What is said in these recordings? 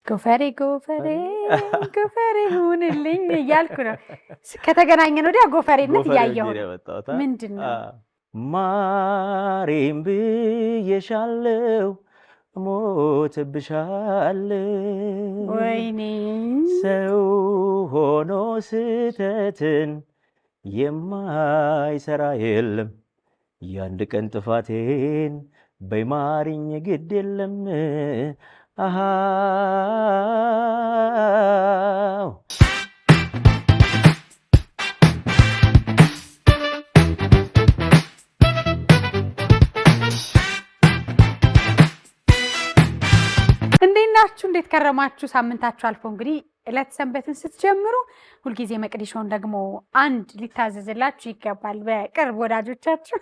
ጎፈሬ ጎፈሬ ጎፈሬ ሁንልኝ እያልኩ ነው ከተገናኘን ወዲያ ጎፈሬነት እያየሁ ምንድነው ማሬም ብዬሻለው ሞትብሻለው ወይኔ ሰው ሆኖ ስተትን የማይሰራ የለም ያንድ ቀን ጥፋቴን በማሪኝ ግድ የለም አሃ እንዴት ከረማችሁ ሳምንታችሁ አልፎ እንግዲህ እለት ሰንበትን ስትጀምሩ ሁሉ ጊዜ መቅዲሾን ደግሞ አንድ ሊታዘዝላችሁ ይገባል በቅርብ ወዳጆቻችሁ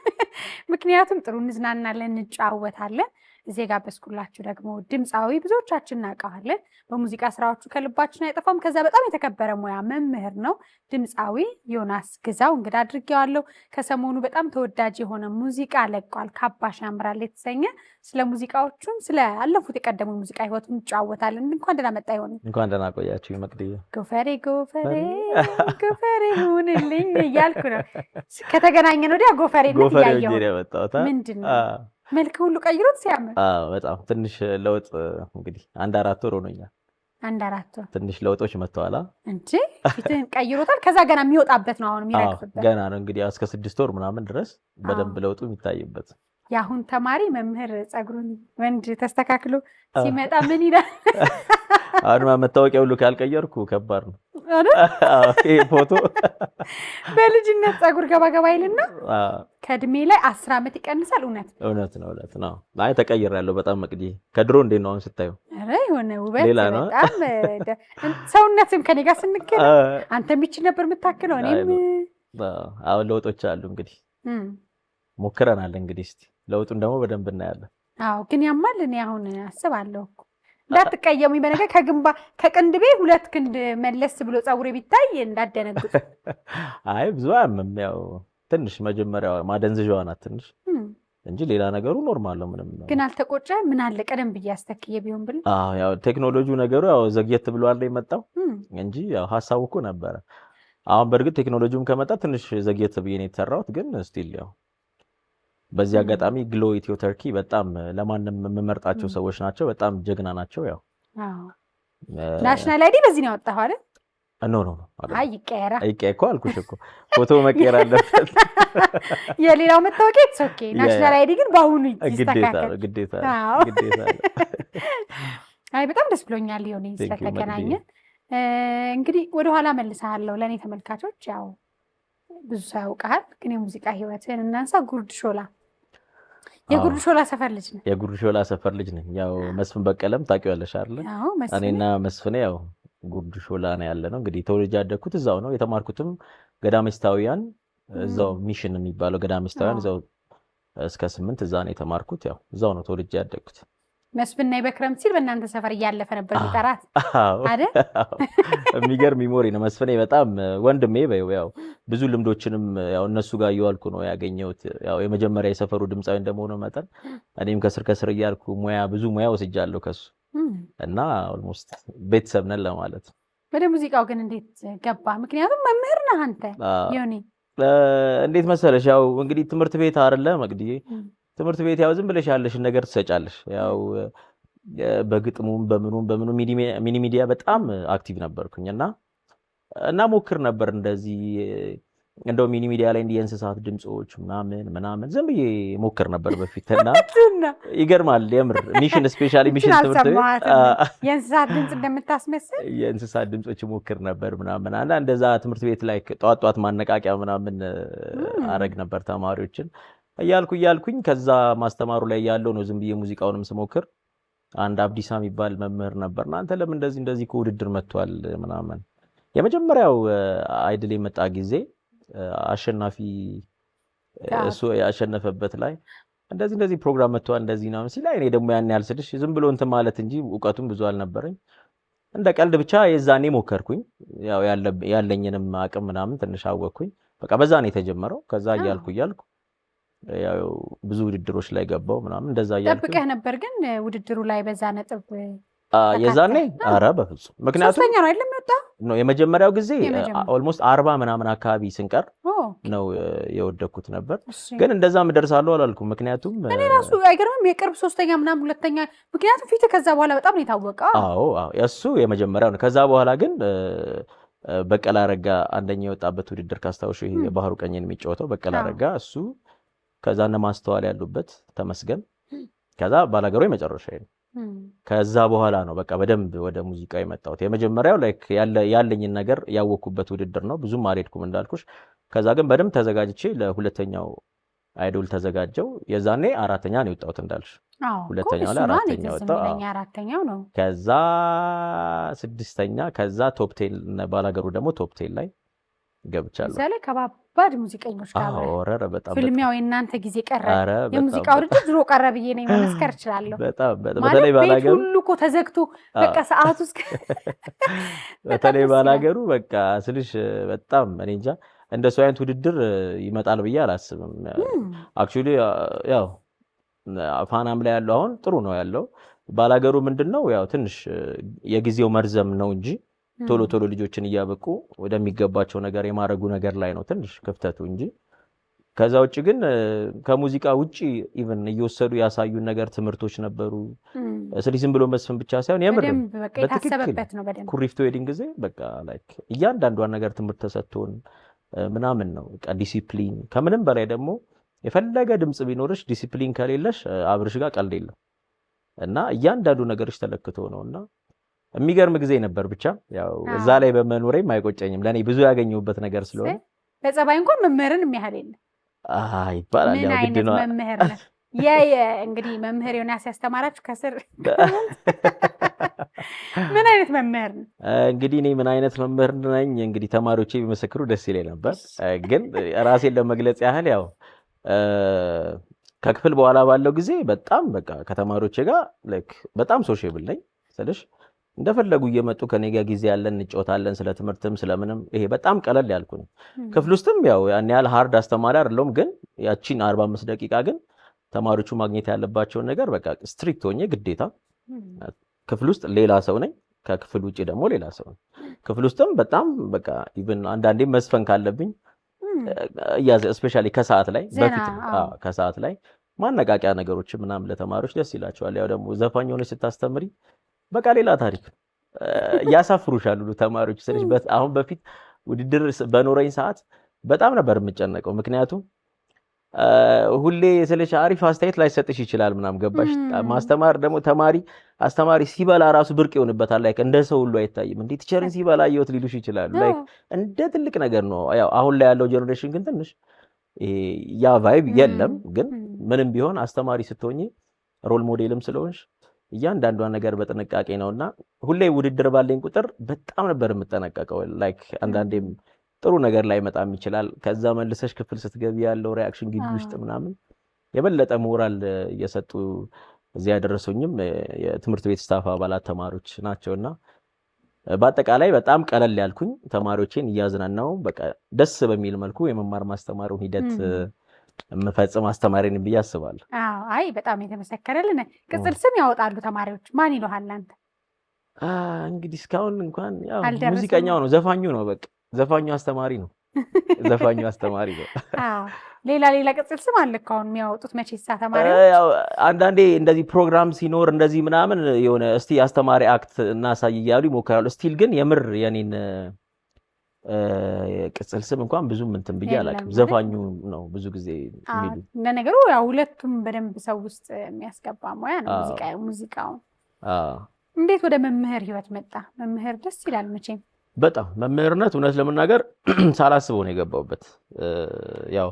ምክንያቱም ጥሩ እንዝናናለን እንጫወታለን እዚህ ጋር በስኩላችሁ ደግሞ ድምጻዊ ብዙዎቻችን እናውቃለን በሙዚቃ ስራዎቹ ከልባችን አይጠፋም ከዛ በጣም የተከበረ ሙያ መምህር ነው ድምጻዊ ዮናስ ግዛው እንግዳ አድርጌዋለሁ ከሰሞኑ በጣም ተወዳጅ የሆነ ሙዚቃ ለቋል ካባሽ ያምራል የተሰኘ ስለ ሙዚቃዎቹም ስለ አለፉት የቀደሙ ሙዚቃ ህይወቱን እንጫወታለን እንኳን ደህና መጣ ይሆን እንኳን ደህና ቆያችሁ መቅዲዬ ጎፈሬ ጎፈሬ ጎፈሬ ሁንልኝ እያልኩ ነው ከተገናኘን ወዲያ ጎፈሬነት እያየሁ ምንድነው መልክ ሁሉ ቀይሮት ሲያምር በጣም ትንሽ ለውጥ እንግዲህ አንድ አራት ወር ሆኖኛል አንድ አራት ወር ትንሽ ለውጦች መጥተዋል እንጂ ፊትን ቀይሮታል ከዛ ገና የሚወጣበት ነው አሁን የሚረግፍበት ገና ነው እንግዲህ እስከ 6 ወር ምናምን ድረስ በደንብ ለውጡ የሚታይበት ያሁን ተማሪ መምህር ጸጉሩን ወንድ ተስተካክሎ ሲመጣ ምን ይላል አሁን መታወቂያ ሁሉ ካልቀየርኩ ከባድ ነው ይሄ ፎቶ በልጅነት ጸጉር ገባ ይልና ከእድሜ ላይ 10 አመት ይቀንሳል እውነት ነው አይ ተቀይራለሁ በጣም መቅዲ ከድሮ እንዴት ነው አሁን ስታዩ አረ የሆነ ውበት በጣም ሰውነትም ከኔ ጋር ስንገናኝ አንተ ምንጭ ነበር የምታክለው እኔም አሁን ለውጦች አሉ እንግዲህ ሞክረናል እንግዲህ እስቲ ለውጡን ደግሞ በደንብ እናያለን አዎ ግን ያማል እኔ አሁን አስባለሁ እንዳትቀየሙኝ በነገር ከቅንድቤ 2 ክንድ መለስ ብሎ ጸጉሬ ቢታይ እንዳደነግጡ አይ ብዙ አምም ያው ትንሽ መጀመሪያው ማደንዘዣዋ ናት ትንሽ እንጂ ሌላ ነገሩ ኖርማል ነው ምንም ግን አልተቆጨ ምን አለ ቀደም በያስተክየ ቢሆን ብለ ያው ቴክኖሎጂው ነገሩ ያው ዘግየት ብሎ አለ የመጣው እንጂ ያው ሐሳቡ እኮ ነበር አሁን በርግጥ ቴክኖሎጂውም ከመጣ ትንሽ ዘግየት ብዬ ነው የተሰራሁት ግን ስቲል ያው በዚህ አጋጣሚ ግሎ ኢትዮ ተርኪ በጣም ለማንም የምመርጣቸው ሰዎች ናቸው በጣም ጀግና ናቸው ያው ናሽናል አይዲ በዚህ ነው ያወጣው አይደል ኖ አይ ይቀየራ እኮ አልኩሽ እኮ ፎቶ መቀየር አለበት የሌላው መታወቂያ ኦኬ ናሽናል አይዲ ግን ባሁኑ ይስተካከል ግዴታ አይ በጣም ደስ ብሎኛል ሊሆን ስለተገናኘ እንግዲህ ወደ ኋላ መልሳለሁ ለኔ ተመልካቾች ያው ብዙ ሳይውቃል ግን የሙዚቃ ህይወትን እናንሳ ጉርድ ሾላ የጉርድ ሾላ ሰፈር ልጅ ነኝ የጉርድ ሾላ ሰፈር ልጅ ነኝ ያው መስፍን በቀለም ታውቂዋለሽ አይደል እኔና መስፍኔ ያው ጉርድ ሾላ ነው ያለነው እንግዲህ ተወልጄ ያደኩት እዛው ነው የተማርኩትም ገዳሚስታውያን እዛው ሚሽን የሚባለው ገዳሚስታውያን እዛው እስከ 8 እዛ ነው የተማርኩት ያው እዛው ነው ተወልጄ ያደኩት መስፍን ናይ በክረምት ሲል በእናንተ ሰፈር እያለፈ ነበር ይጣራት አይደል የሚገርም ሚሞሪ ነው መስፍኔ በጣም ወንድሜ ያው ብዙ ልምዶችንም ያው እነሱ ጋር እየዋልኩ ነው ያገኘሁት ያው የመጀመሪያ የሰፈሩ ድምጻዊ እንደሆነ መጠን እኔም ከስር እያልኩ ብዙ ሙያ ወስጃለሁ ከሱ እና ኦልሞስት ቤተሰብ ነን ለማለት ወደ ሙዚቃው ግን እንዴት ገባ ምክንያቱም መምህር ነህ አንተ ዮኒ እንዴት መሰለሽ ያው እንግዲህ ትምህርት ቤት አይደለ መቅዲዬ ትምህርት ቤት ያው ዝም ብለሽ ያለሽ ነገር ትሰጫለሽ ያው በግጥሙም በምኑ ሚኒ ሚዲያ በጣም አክቲቭ ነበርኩኝና ሞክር ነበር እንደዚህ እንደው ሚኒ ሚዲያ ላይ የእንስሳት ድምጾች ምናምን ዝም ብዬ ሞክር ነበር በፊትና ይገርማል የምር ሚሽን ስፔሻሊ ሚሽን ትምህርት ቤት የእንስሳት ድምጽ እንደምታስመስል የእንስሳት ድምጾች ሞክር ነበር ምናምን እንደዛ ትምህርት ቤት ላይ ጧት ማነቃቂያ ምናምን አረግ ነበር ተማሪዎችን እያልኩኝ ከዛ ማስተማሩ ላይ ያለው ነው ዝም ብዬ ሙዚቃውንም ስሞክር አንድ አብዲሳ የሚባል መምህር ነበርና አንተ ለምን እንደዚህ ከውድድር መጥቷል ምናምን የመጀመሪያው አይድል የመጣ ጊዜ አሸናፊ እሱ ያሸነፈበት ላይ እንደዚህ ፕሮግራም መጥቷል እንደዚህ ነው ሲል እኔ ደግሞ ያን ያልስልሽ ዝም ብሎ እንትን ማለት እንጂ ዕውቀቱም ብዙ አልነበረኝ እንደ ቀልድ ብቻ የዛኔ ሞከርኩኝ ያው ያለኝንም አቅም ምናምን ትንሽ አወቅኩኝ በቃ በዛ ነው የተጀመረው ከዛ እያልኩ ያው ብዙ ውድድሮች ላይ ገባው ምናምን እንደዛ እያልኩ ተጠብቀህ ነበር ግን ውድድሩ ላይ በዛ ነጥብ የዛኔ ኧረ በፍጹም ምክንያቱም ሶስተኛ ነው አይደለም የወጣው ነው የመጀመሪያው ጊዜ ኦልሞስት 40 ምናምን አካባቢ ስንቀር ነው የወደኩት ነበር ግን እንደዛም ደርሳለሁ አላልኩም ምክንያቱም እኔ ራሱ አይገርምም የቅርብ ሶስተኛ ምናምን ሁለተኛ ምክንያቱም ፊት ከዛ በኋላ በጣም ነው የታወቀው አዎ እሱ የመጀመሪያው ነው ከዛ በኋላ ግን በቀላ ረጋ አንደኛ የወጣበት ውድድር ካስታውሽ ይሄ የባህሩ ቀኝን የሚጫወተው በቀላ ረጋ እሱ ከዛ እነ ማስተዋል ያሉበት ተመስገን ከዛ ባላገሩ የመጨረሻ ነው ከዛ በኋላ ነው በቃ በደንብ ወደ ሙዚቃ የመጣሁት የመጀመሪያው ላይክ ያለኝን ነገር ያወኩበት ውድድር ነው ብዙም አልሄድኩም እንዳልኩሽ ከዛ ግን በደንብ ተዘጋጅቼ ለሁለተኛው አይዶል ተዘጋጀው የዛኔ አራተኛ ነው የወጣሁት እንዳልሽ ሁለተኛው ላይ አራተኛ ወጣው አራተኛው ነው ከዛ ስድስተኛ ከዛ ቶፕ 10 ባላገሩ ደግሞ ቶፕ 10 ላይ ገብቻለሁ ዘለ ከባድ ሙዚቀኞች ጋር አወረረ በጣም ፊልሚያው እናንተ ጊዜ ቀረ የሙዚቃው ውድድር ድሮ ቀረ ብዬ ነው መመስከር እችላለሁ በጣም በተለይ ባላገሩ ሁሉ እኮ ተዘግቶ በቃ ሰዓት ውስጥ በተለይ ባላገሩ በቃ ስልሽ በጣም እኔ እንጃ እንደሱ አይነት ውድድር ይመጣል ብዬ አላስብም አክቹሊ ያው ፋናም ላይ ያለው አሁን ጥሩ ነው ያለው ባላገሩ ምንድነው ያው ትንሽ የጊዜው መርዘም ነው እንጂ ቶሎ ልጆችን እያበቁ ወደሚገባቸው ነገር የማረጉ ነገር ላይ ነው ትንሽ ክፍተቱ እንጂ ከዛ ውጪ ግን ከሙዚቃ ውጪ ኢቭን እየወሰዱ ያሳዩን ነገር ትምህርቶች ነበሩ ስለዚህ ዝም ብሎ መስፈን ብቻ ሳይሆን የምር በተሰበበት ነው በደንብ ኩሪፍቶ ዌዲንግ ጊዜ በቃ ላይክ እያንዳንዷን ነገር ትምህርት ተሰጥቶን ምናምን ነው በቃ ዲሲፕሊን ከምንም በላይ ደግሞ የፈለገ ድምጽ ቢኖርሽ ዲሲፕሊን ከሌለሽ አብርሽ ጋር ቀልድ የለም እና እያንዳንዱ ነገርሽ ተለክቶ ነውና የሚገርም ጊዜ ነበር ብቻ ያው እዛ ላይ በመኖሬም አይቆጨኝም ለኔ ብዙ ያገኘሁበት ነገር ስለሆነ በጸባይ እንኳን መምህርን የሚያህል የለም ይባላል ያው ግድ ነው መምህር ነው እንግዲህ መምህር ዮናስ ያስተማራችሁ ከስር ምን አይነት መምህር ነው እንግዲህ እኔ ምን አይነት መምህር ነኝ እንግዲህ ተማሪዎቼ ቢመሰክሩ ደስ ይለኝ ነበር ግን ራሴን ለመግለጽ ያህል ያው ከክፍል በኋላ ባለው ጊዜ በጣም በቃ ከተማሪዎቼ ጋር ላይክ በጣም ሶሺየብል ነኝ ስለሽ እንደፈለጉ እየመጡ ከኔ ጋር ጊዜ ያለን እንጫወታለን ስለ ትምህርትም ስለምንም ይሄ በጣም ቀለል ያልኩ ነው ክፍል ውስጥም ያው ያን ያህል ሃርድ አስተማሪ አይደለም ግን ያቺን 45 ደቂቃ ግን ተማሪዎቹ ማግኘት ያለባቸውን ነገር በቃ ስትሪክት ሆኜ ግዴታ ክፍል ውስጥ ሌላ ሰው ነኝ ከክፍል ውጪ ደግሞ ሌላ ሰው ነኝ ክፍል ውስጥም በጣም በቃ ኢቭን አንዳንዴ መስፈን ካለብኝ ስፔሻሊ ከሰዓት ላይ በፊት ከሰዓት ላይ ማነቃቂያ ነገሮች ምናምን ለተማሪዎች ደስ ይላቸዋል ያው ደግሞ ዘፋኝ ሆነሽ ስታስተምሪ በቃ ሌላ ታሪክ ያሳፍሩሻል ሁሉ ተማሪዎች ስለዚህ አሁን በፊት ውድድር በኖረኝ ሰዓት በጣም ነበር የምጨነቀው ምክንያቱም ሁሌ ስለሽ አሪፍ አስተያየት ላይ ሰጥሽ ይችላል ምናምን ገባሽ ማስተማር ደግሞ አስተማሪ ሲበላ ራሱ ብርቅ ይሆንበታል ላይክ እንደ ሰው ሁሉ አይታይም እንዴ ቲቸርን ሲበላ ይወት ሊሉሽ ይችላል ላይክ እንደ ትልቅ ነገር ነው ያው አሁን ላይ ያለው ጄነሬሽን ግን ትንሽ ያ ቫይብ የለም ግን ምንም ቢሆን አስተማሪ ስትሆኚ ሮል ሞዴልም ስለሆንሽ እያንዳንዷ ነገር በጥንቃቄ ነውና ሁሌ ውድድር ባለኝ ቁጥር በጣም ነበር የምጠነቀቀው ላይክ አንዳንዴም ጥሩ ነገር ላይ መጣም ይችላል ከዛ መልሰሽ ክፍል ስትገቢ ያለው ሪአክሽን ግቢ ውስጥ ምናምን የበለጠ ሞራል እየሰጡ እዚያ ያደረሱኝም የትምህርት ቤት ስታፍ አባላት ተማሪዎች ናቸውና በአጠቃላይ በጣም ቀለል ያልኩኝ ተማሪዎችን እያዝናናው በቃ ደስ በሚል መልኩ የመማር ማስተማሩን ሂደት መፈጸም አስተማሪን ብዬ አስባለሁ አይ በጣም የተመሰከረልን ቅጽል ስም ያወጣሉ ተማሪዎች ማን ይሏል አንተ እንግዲህ እስካሁን እንኳን ያው ሙዚቀኛው ነው ዘፋኙ ነው በቃ ዘፋኙ አስተማሪ ነው ሌላ ቅጽል ስም አለ ካሁን የሚያወጡት መቼሳ ተማሪዎች ያው አንዳንዴ እንደዚህ ፕሮግራም ሲኖር እንደዚህ ምናምን የሆነ እስቲ አስተማሪ አክት እናሳይ እያሉ ይሞክራሉ ስቲል ግን የምር የኔን ቅጽል ስም እንኳን ብዙም እንትን ብዬ አላውቅም ዘፋኙ ነው ብዙ ጊዜ የሚሉ ለነገሩ ያው ሁለቱም በደንብ ሰው ውስጥ የሚያስገባ ሙያ ነው ሙዚቃው እንዴት ወደ መምህር ህይወት መጣ መምህር ደስ ይላል መቼም በጣም መምህርነት እውነት ለመናገር ሳላስበው ነው የገባሁበት ያው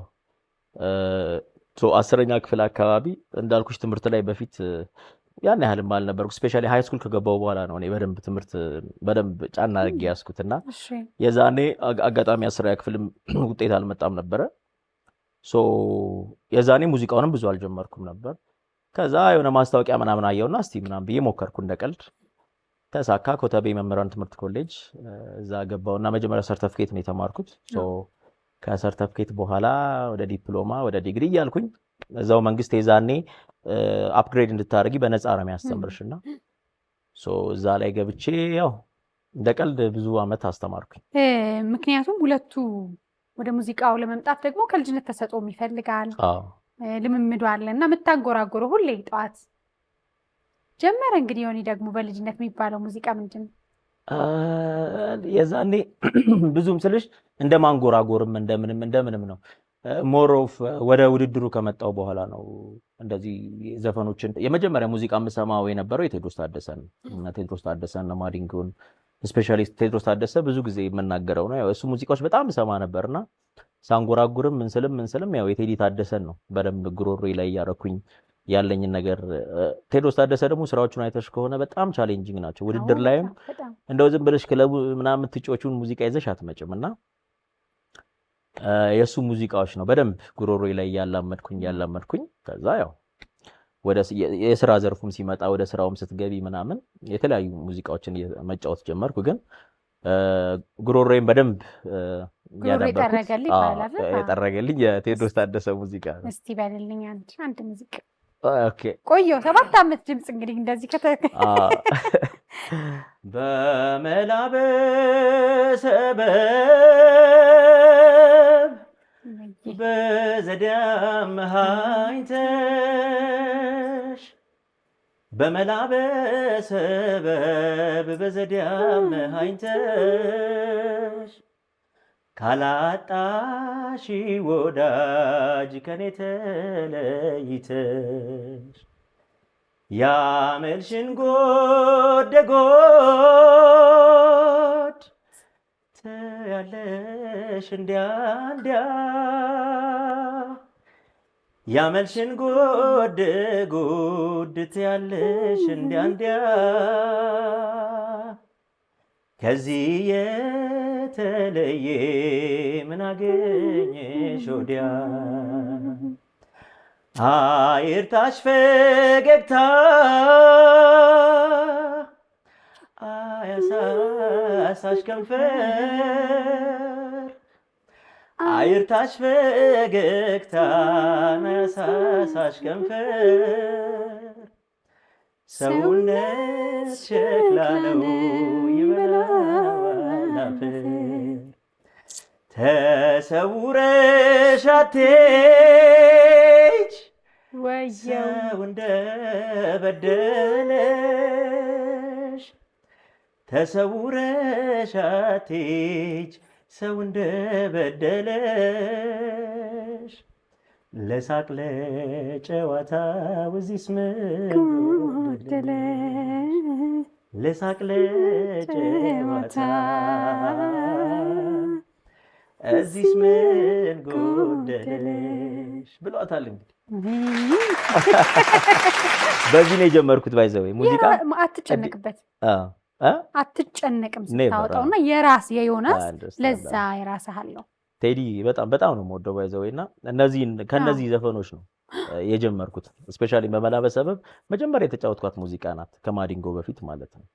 10ኛ ክፍል አካባቢ እንዳልኩሽ ትምህርት ላይ በፊት ያን ያህልም አልነበርኩ ስፔሻሊ ሃይ ስኩል ከገባው በኋላ ነው እኔ በደንብ ትምህርት በደንብ ጫና አድርጌ ያስኩትና የዛኔ አጋጣሚ 10ኛ ክፍልም ውጤት አልመጣም ነበር የዛኔ ሙዚቃውንም ብዙ አልጀመርኩም ነበር ከዛ የሆነ ማስታወቂያ ምናምን አየውና እስቲ ምናምን ብዬ ሞከርኩ እንደቀልድ ተሳካ ኮተቤ መምህራን ትምህርት ኮሌጅ እዛ ገባውና መጀመሪያ ሰርቲፊኬት ነው የተማርኩት ከሰርቲፊኬት በኋላ ወደ ዲፕሎማ ወደ ዲግሪ ያልኩኝ እዛው መንግስት የዛኔ አፕግሬድ እንድታረጊ በነፃ ነው የሚያስተምርሽና እዛ ላይ ገብቼ ያው እንደ ቀልድ ብዙ አመት አስተማርኩኝ። ምክንያቱም ሁለቱ ወደ ሙዚቃው ለመምጣት ደግሞ ከልጅነት ተሰጥኦም ይፈልጋል፣ ልምምዱ አለ እና የምታንጎራጎረው ሁሌ ጠዋት ጀመረ። እንግዲህ ዮኒ ደግሞ በልጅነት የሚባለው ሙዚቃ ምንድን ነው? የዛኔ ብዙም ስልሽ እንደ ማንጎራጎርም እንደምንም ነው። ሞሮፍ ወደ ውድድሩ ከመጣው በኋላ ነው እንደዚህ ዘፈኖችን የመጀመሪያ ሙዚቃ የምሰማው የነበረው የቴዎድሮስ ታደሰን እና ቴዎድሮስ ታደሰን እና ማዲንጎን ስፔሻሊስት ቴዎድሮስ ታደሰ ብዙ ጊዜ የምናገረው ነው። ያው እሱ ሙዚቃዎች በጣም ሰማ ነበርና ሳንጎራጉርም ምንስልም ያው የቴዲ ታደሰን ነው በደንብ ጉሮሮዬ ላይ ያረኩኝ ያለኝን ነገር። ቴዎድሮስ ታደሰ ደግሞ ስራዎቹን አይተሽ ከሆነ በጣም ቻሌንጂንግ ናቸው። ውድድር ላይም እንደው ዝም ብለሽ ክለቡ ምናምን ትጮቹን ሙዚቃ ይዘሽ አትመጭምና የሱ ሙዚቃዎች ነው በደንብ ጉሮሮዬ ላይ ያላመድኩኝ። ከዛ ያው ወደ የስራ ዘርፉም ሲመጣ ወደ ስራውም ስትገቢ ምናምን የተለያዩ ሙዚቃዎችን መጫወት ጀመርኩ። ግን ጉሮሮዬን በደንብ የጠረገልኝ የቴዎድሮስ ታደሰ ሙዚቃ ነው። እስቲ በልልኝ አንድ ሙዚቃ። ኦኬ ቆየሁ 7 ዓመት ድምጽ እንግዲህ እንደዚህ በመላበሰበብ በዘዳም ሃይተሽ በመላበሰበብ በዘዳም ሃይተሽ ካላጣሽ ወዳጅ ከኔ ተለይተሽ ያመልሽን ጎድ ያለሽ እንዲያ ያመልሽን ጎድ ያለሽ እንዲያ ከዚህ የተለየ ምን አገኘሽ ወዲያ አይርታሽ ፈገግታ አያሳሳሽ ከንፈር አይርታሽ ፈገግታ አያሳሳሽ ከንፈር ሰውነት ሸክላ ነው ይበላል አፈር ተሰውረሽ አትሄጂ ሰው እንደበደለሽ ተሰውረሽ አትሄጂ ሰው እንደበደለሽ ለሳቅ ለጨዋታ ወዚስ ምጎደለ ለሳቅ ለጨዋታ እዚስ ምን ጎደለሽ ብሏታል። እንግዲህ በዚህ ነው የጀመርኩት። ባይዘው ሙዚቃ አትጨነቅበት አትጨነቅም ስታወጣውና የራስ የዮናስ ለዛ የራስህ አለው። ቴዲ በጣም ነው የምወደው ባይዘውና ከነዚህ ዘፈኖች ነው የጀመርኩት። ስፔሻሊ በመላበሰበብ መጀመሪያ የተጫወትኳት ሙዚቃ ናት ከማዲንጎ በፊት ማለት ነው።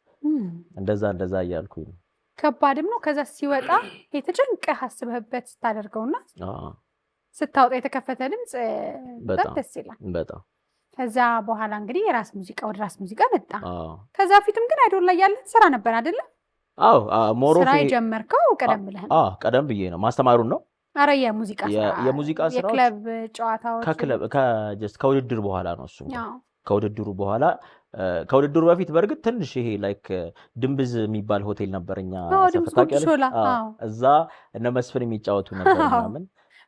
እንደዛ እያልኩኝ ነው። ከባድም ነው። ከዛ ሲወጣ የተጨንቀህ አስበህበት ስታደርገውና ስታወጣ የተከፈተ ድምጽ በጣም ደስ ይላል። በጣም ከዛ በኋላ እንግዲህ የራስ ሙዚቃ ወደ ራስ ሙዚቃ መጣ። ከዛ ፊትም ግን አይዶል ላይ ያለ ስራ ነበር አይደለ? አዎ ሞሮፍ ስራ የጀመርከው ቀደም ብለህ ነው? ቀደም ብዬ ነው። ማስተማሩን ነው። አረ የሙዚቃ ስራዎች የክለብ ጨዋታዎች ከውድድር በኋላ ነው እሱ። ከውድድሩ በፊት በእርግጥ ትንሽ ይሄ ላይክ ድንብዝ የሚባል ሆቴል ነበርኛ እዛ እነ መስፍን የሚጫወቱ ነበር ምናምን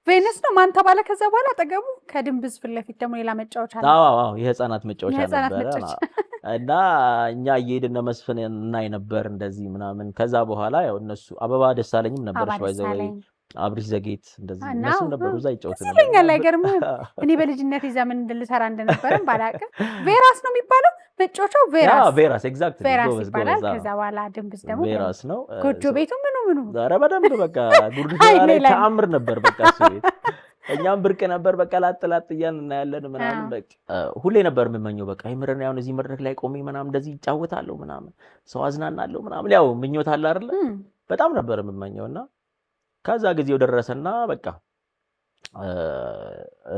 ቬነስ ነው ማን ተባለ። ከዛ በኋላ አጠገቡ ከድንብዝ ፊት ለፊት ደግሞ ሌላ መጫወቻ አለ። የህፃናት መጫወቻ ነበር እና እኛ እየሄድን እነ መስፍን እናይ ነበር እንደዚህ ምናምን። ከዛ በኋላ ያው እነሱ አበባ ደሳለኝም ነበርሽ ባይዘው አብሪሽ ዘጌት እንደዚህ እነሱ ነበሩ እዛ ይጫወቱ ነበር። ስለኛል አይገርምም? እኔ በልጅነት ዘመን ልሰራ እንደነበረም ባላቅም ቬራስ ነው የሚባለው መጫወቻው። ቬራስ ኤግዛክትሊ ጎበዝ ይባላል። ከዛ በኋላ ድንብዝ ደግሞ ቬራስ ነው። ጎጆ ቤቱ ምኑ ዛሬ በደንብ በቃ ጉርድ ላይ ተአምር ነበር በቃ እሱ ቤት። እኛም ብርቅ ነበር በቃ ላጥ እያልን እናያለን ምናምን። በቃ ሁሌ ነበር የምመኘው በቃ ይምረን ያው እዚህ መድረክ ላይ ቆሜ ምናምን እንደዚህ ይጫወታለሁ ምናምን ሰው አዝናናለሁ ምናምን ያው ምኞት አለ አይደል? በጣም ነበር የምመኘውና ከዛ ጊዜው ደረሰና በቃ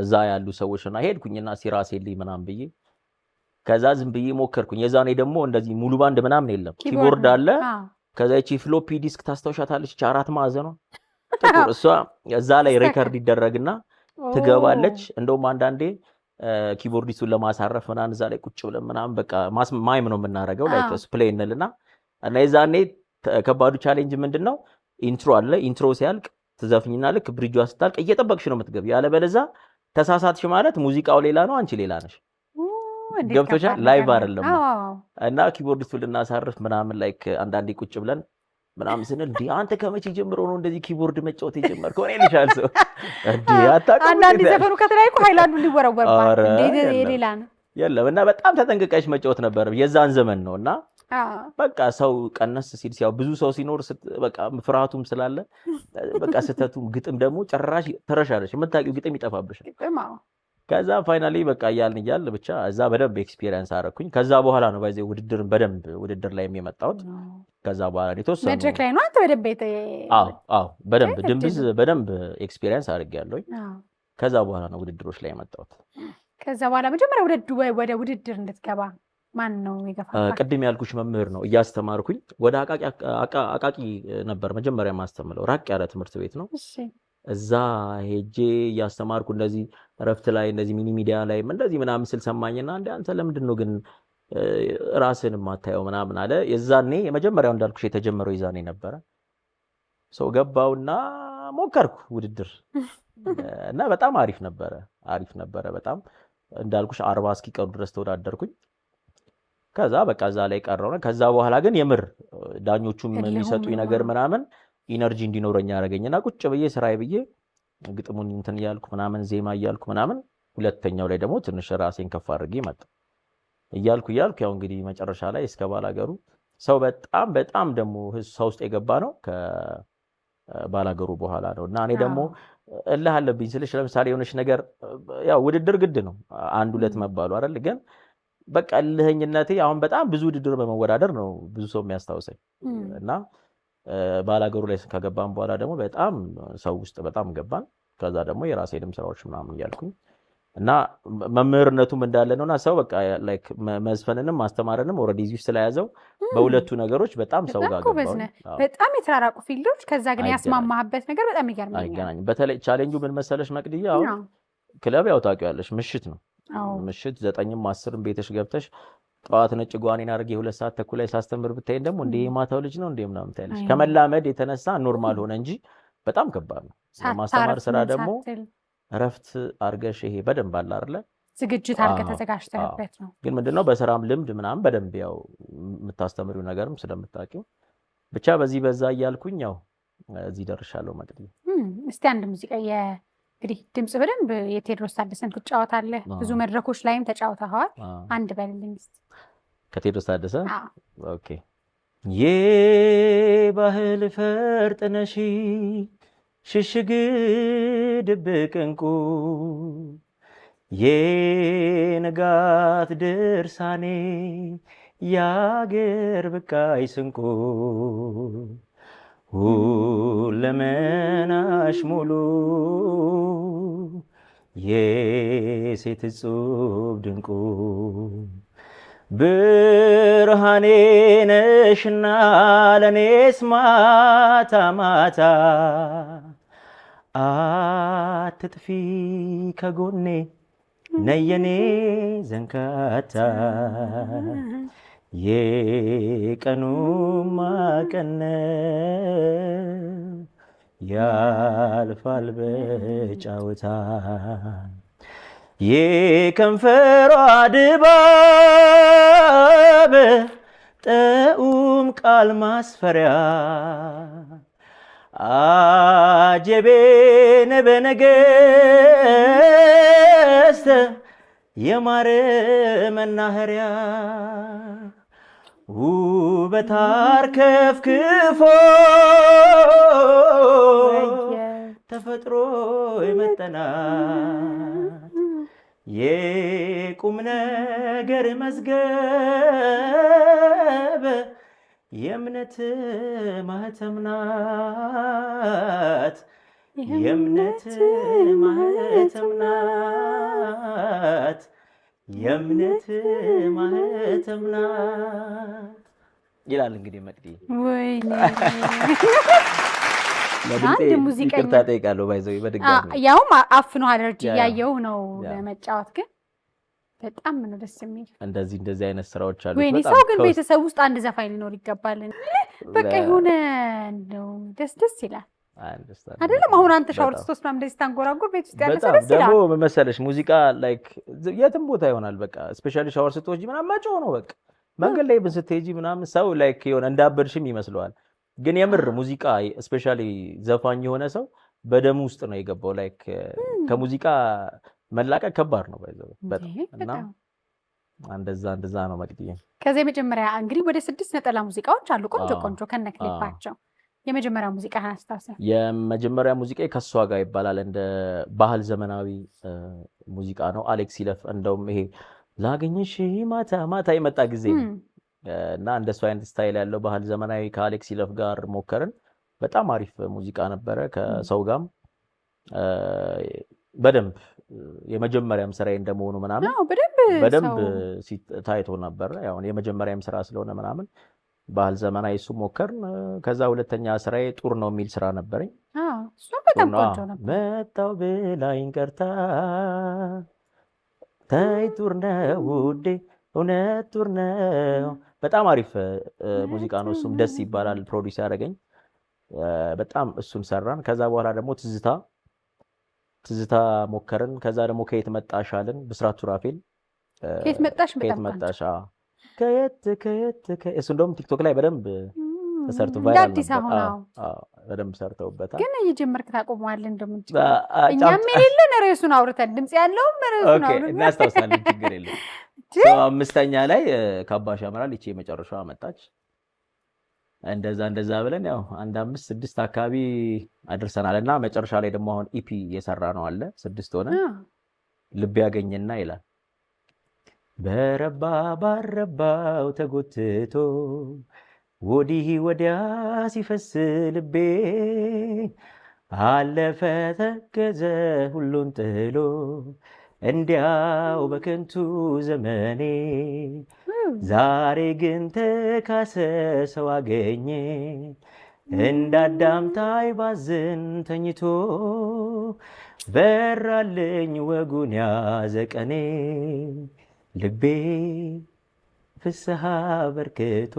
እዛ ያሉ ሰዎችና ሄድኩኝና ሲራሴልኝ ምናምን ብዬ ከዛ ዝም ብዬ ሞከርኩኝ። የዛኔ ደግሞ እንደዚህ ሙሉ ባንድ ምናምን የለም፣ ኪቦርድ አለ። ከዛ እቺ ፍሎፒ ዲስክ ታስታውሻታለች? እቺ 4 ማዕዘኗ ጥቁር፣ እሷ እዛ ላይ ሬከርድ ይደረግና ትገባለች። እንደውም አንዳንዴ ኪቦርዲስቱን ለማሳረፍ ምናምን እዛ ላይ ቁጭ ብለን ምናምን በቃ ማይም ነው የምናደርገው፣ ላይክ ፕሌይ እንልና እና የዛኔ ከባዱ ቻሌንጅ ምንድነው? ኢንትሮ አለ። ኢንትሮ ሲያልቅ ትዘፍኝና ልክ ብሪጇ ስታልቅ እየጠበቅሽ ነው የምትገቢ። ያለበለዚያ ተሳሳትሽ ማለት ሙዚቃው ሌላ ነው፣ አንቺ ሌላ ነሽ። ገብቶሻል? ላይቭ አይደለም። እና ኪቦርዲስቱን ልናሳርፍ ምናምን ላይክ አንዳንዴ ቁጭ ብለን ምናምን ስንል እንዴ አንተ ከመቼ ጀምሮ ነው እንደዚህ ኪቦርድ መጫወት የጀመርከው? እኔ ልሻል ሰው እንዴ አታውቅም። አንዳንዴ ዘፈኑ ከተላይ እኮ ሃይላንዱ ሊወረወርባል እንዴ ሌላ ነው የለም። እና በጣም ተጠንቅቀሽ መጫወት ነበር። የዛን ዘመን ነው። እና በቃ ሰው ቀነስ ሲል ሲያው ብዙ ሰው ሲኖር በቃ ፍርሃቱም ስላለ በቃ ስተቱም ግጥም ደግሞ ጭራሽ ተረሻለሽ። የምታውቂው ግጥም ይጠፋብሻል። ከዛ ፋይናሊ በቃ እያልን ብቻ እዛ በደንብ ኤክስፒሪየንስ አደረኩኝ። ከዛ በኋላ ነው ባይዘ ውድድርን በደንብ ውድድር ላይ የመጣሁት። ከዛ በኋላ የተወሰኑ መድረክ ላይ ነው አንተ በደንብ በደንብ ድምብዝ በደንብ ኤክስፒሪየንስ አድርጌያለሁኝ። ከዛ በኋላ ነው ውድድሮች ላይ የመጣሁት። ከዛ በኋላ መጀመሪያ ወደ ውድድር እንድትገባ ማን ነው የገፋፋ? ቅድም ያልኩሽ መምህር ነው እያስተማርኩኝ። ወደ አቃቂ ነበር መጀመሪያ ማስተምለው። ራቅ ያለ ትምህርት ቤት ነው። እዛ ሄጄ እያስተማርኩ እንደዚህ እረፍት ላይ እንደዚህ ሚኒ ሚዲያ ላይ እንደዚህ ምናምን ስል ሰማኝና እንደ አንተ ለምንድን ነው ግን ራስን ማታየው ምናምን አለ። የዛኔ የመጀመሪያው እንዳልኩሽ የተጀመረው ይዛኔ ነበረ። ሰው ገባውና ሞከርኩ ውድድር እና በጣም አሪፍ ነበረ በጣም እንዳልኩሽ 40 እስኪቀሩ ድረስ ተወዳደርኩኝ። ከዛ በቃ እዛ ላይ ቀረውና ከዛ በኋላ ግን የምር ዳኞቹም የሚሰጡኝ ነገር ምናምን ኢነርጂ እንዲኖረኝ ያደረገኝና ቁጭ ብዬ ስራዬ ብዬ ግጥሙን እንትን እያልኩ ምናምን ዜማ እያልኩ ምናምን ሁለተኛው ላይ ደግሞ ትንሽ ራሴን ከፍ አድርጌ መጣ እያልኩ ያው እንግዲህ መጨረሻ ላይ እስከ ባላገሩ ሰው በጣም ደግሞ ሰው ውስጥ የገባ ነው ከባላገሩ በኋላ ነው። እና እኔ ደግሞ እልህ አለብኝ ስልሽ ለምሳሌ የሆነች ነገር ያው ውድድር ግድ ነው አንድ ሁለት መባሉ አይደል? ግን በቃ እልህኝነቴ አሁን በጣም ብዙ ውድድር በመወዳደር ነው ብዙ ሰው የሚያስታውሰኝ። እና ባላገሩ ላይ ከገባን በኋላ ደግሞ በጣም ሰው ውስጥ በጣም ገባን። ከዛ ደግሞ የራሴንም ስራዎች ምናምን እያልኩኝ እና መምህርነቱም እንዳለ ነውና ሰው በቃ ላይክ መዝፈንንም ማስተማርንም ኦልሬዲ እዚህ ስለያዘው በሁለቱ ነገሮች በጣም ሰው ጋር ገባው። በጣም የተራራቁ ፊልዶች ከዛ ግን ያስማማህበት ነገር በጣም ይገርመኛል። አይገናኝም። በተለይ ቻሌንጁ ምን መሰለሽ መቅድያ፣ አሁን ክለብ ያው ታውቂያለሽ ምሽት ነው። ምሽት 9ም 10ም ቤተሽ ገብተሽ ጠዋት ነጭ ጓኔን አድርጌ 2 ሰዓት ተኩል ላይ ሳስተምር ብታይን ደግሞ እንደ የማታው ልጅ ነው እንደ ምናምን ታያለሽ። ከመላመድ የተነሳ ኖርማል ሆነ እንጂ በጣም ከባድ ነው። ማስተማር ስራ ደግሞ እረፍት አርገሽ ይሄ በደንብ አለ አይደለ ዝግጅት አርገ ተዘጋጅተህበት ነው። ግን ምንድነው በስራም ልምድ ምናምን በደንብ ያው የምታስተምሪው ነገርም ስለምታውቂው ብቻ በዛ እያልኩኝ ያው እዚህ ደርሻለሁ። መቅዲ እስቲ አንድ ሙዚቃ እንግዲህ ድምጽ በደንብ የቴዎድሮስ ታደሰን ትጫወታለህ። ብዙ መድረኮች ላይም ተጫውተሃል። አንድ በልልኝ እስቲ ከቴዎድሮስ ታደሰ። ኦኬ። የባህል ፈርጥ ነሽ ሽሽግ ድብቅ እንቁ የንጋት ድርሳኔ ያገር ብቃይ ስንቁ ሁለመናሽ ሙሉ የሴት እጹብ ድንቁ ብርሃኔ ነሽና ለኔስ ማታ ማታ አትጥፊ ከጎኔ ነየኔ ዘንካታ የቀኑ ማቀነ ያልፋል በጫወታ የከንፈሯ ድባብ ጣዕም ቃል ማስፈሪያ አጀቤን በነገስት የማረ መናኸሪያ ውበት አርከፍክፎ ተፈጥሮ የመጠናት የቁም ነገር መዝገብ የእምነት ማህተም ናት የእምነት ማህተም ናት የእምነት ማህተም ናት ይላል እንግዲህ መቅዲ። ወይኔ አንድ ሙዚቀኛ ይቅርታ ጠይቃለሁ ባይዘው በድጋሚ ያውም አፍኖ አለርጂ ያየው ነው ለመጫወት ግን በጣም ነው ደስ የሚል። እንደዚህ አይነት ስራዎች አሉ። ወይኔ ሰው ግን ቤተሰብ ውስጥ አንድ ዘፋኝ ሊኖር ይገባል። በቃ የሆነ ነው ደስ ይላል አይደለም? አሁን አንተ ሻወር ስትወስድ ምናምን እንደዚህ ታንጎራጉር ቤት ውስጥ ያለ ሰው ደስ ይላል። ደግሞ ምን መሰለሽ ሙዚቃ ላይክ የትም ቦታ ይሆናል። በቃ ስፔሻሊ ሻወር ስትወስጂ ምናምን መጮህ ነው በቃ። መንገድ ላይ ብትሄጂ ምናምን ሰው ላይክ የሆነ እንዳበድሽም ይመስለዋል። ግን የምር ሙዚቃ ስፔሻሊ ዘፋኝ የሆነ ሰው በደም ውስጥ ነው የገባው። ላይክ ከሙዚቃ መላቀቅ ከባድ ነው ባይዘው በጣም እና እንደዛ ነው መቅዲ። ከዛ የመጀመሪያ እንግዲህ ወደ 6 ነጠላ ሙዚቃዎች አሉ ቆንጆ ከነክሊፓቸው። የመጀመሪያ ሙዚቃ አስታውሰ? የመጀመሪያ ሙዚቃ ከሷ ጋር ይባላል። እንደ ባህል ዘመናዊ ሙዚቃ ነው። አሌክስ ይለፍ እንደውም ይሄ ላገኝሽ ማታ ማታ የመጣ ጊዜ እና እንደሱ አይነት ስታይል ያለው ባህል ዘመናዊ ከአሌክስ ይለፍ ጋር ሞከርን። በጣም አሪፍ ሙዚቃ ነበረ። ከሰው ጋርም በደንብ የመጀመሪያም ስራዬ እንደመሆኑ ምናምን በደንብ ታይቶ ነበር። ያው የመጀመሪያም ስራ ስለሆነ ምናምን ባህል ዘመናዊ እሱ ሞከርን። ከዛ ሁለተኛ ስራዬ ጡር ነው የሚል ስራ ነበረኝ። እሱ በጣም ቆንጆ ነበር። መጣው ብላኝ ቀርታ ታይ ጡር ነው ውዴ እውነት ጡር ነው። በጣም አሪፍ ሙዚቃ ነው። እሱም ደስ ይባላል። ፕሮዲውስ ያደረገኝ በጣም እሱን ሰራን። ከዛ በኋላ ደግሞ ትዝታ ሞከርን። ከዛ ደግሞ ከየት መጣሽ አልን። ብስራት ሱራፌል ከየት መጣሽ ከየት እሱ እንደውም ቲክቶክ ላይ በደንብ ተሰርቶ ቫይራል ነበር። በደንብ ሰርተውበታል። ግን እየጀመርክ ታቆመዋለህ እንደምንጭ እኛም የሌለን ርዕሱን አውርተን ድምጽ ያለውም ርዕሱን አውርተን እናስታውሳለን። ችግር የለም። አምስተኛ ላይ ካባሽ ያምራል ይቺ የመጨረሻዋ መጣች። እንደዛ ብለን ያው 1 5 6 አካባቢ አድርሰናል እና መጨረሻ ላይ ደግሞ አሁን ኢፒ የሰራ ነው አለ 6 ሆነ ልብ ያገኘና ይላል። በረባ ባረባው ተጎትቶ ወዲህ ወዲያ ሲፈስ ልቤ አለፈ ተገዘ ሁሉን ጥሎ እንዲያው በከንቱ ዘመኔ ዛሬ ግን ተካሰ ሰው አገኘ እንዳዳምታይ ባዝን ተኝቶ በራልኝ ወጉን ያዘቀኔ ልቤ ፍስሐ በርክቶ